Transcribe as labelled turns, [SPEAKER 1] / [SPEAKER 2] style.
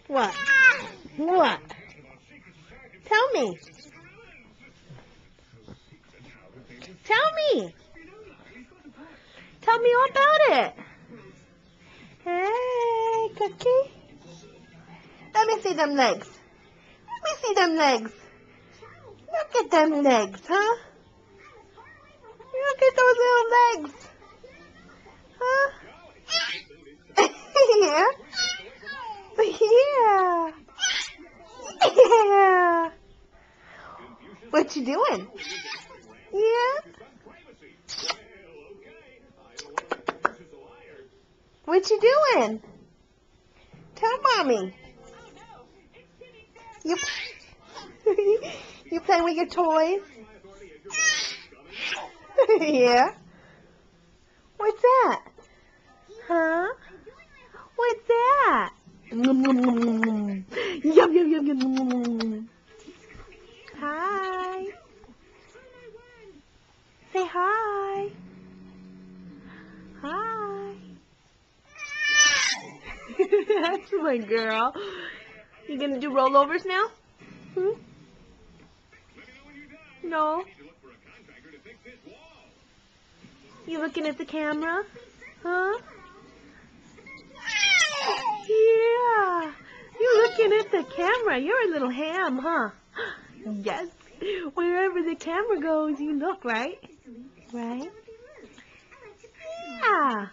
[SPEAKER 1] What? What? Tell me. Tell me. Tell me all about it. Hey, Cookie. Let me see them legs. Let me see them legs. Look at them legs, huh? Look at those little legs. Huh? Yeah. Yeah. Yeah. What you doing? Yeah. What you doing? Tell mommy. You you playing with your toys? Yeah. What's that? Huh? What's that? Yum yum yum yum yum yum yum yum yum. Hi. Say hi. Hi. That's my girl. You gonna do rollovers now? Hmm? No. You looking at the camera? Huh? Yeah. You looking at the camera. You're a little ham, huh? Yes. Wherever the camera goes, you look, right? Right? Yeah.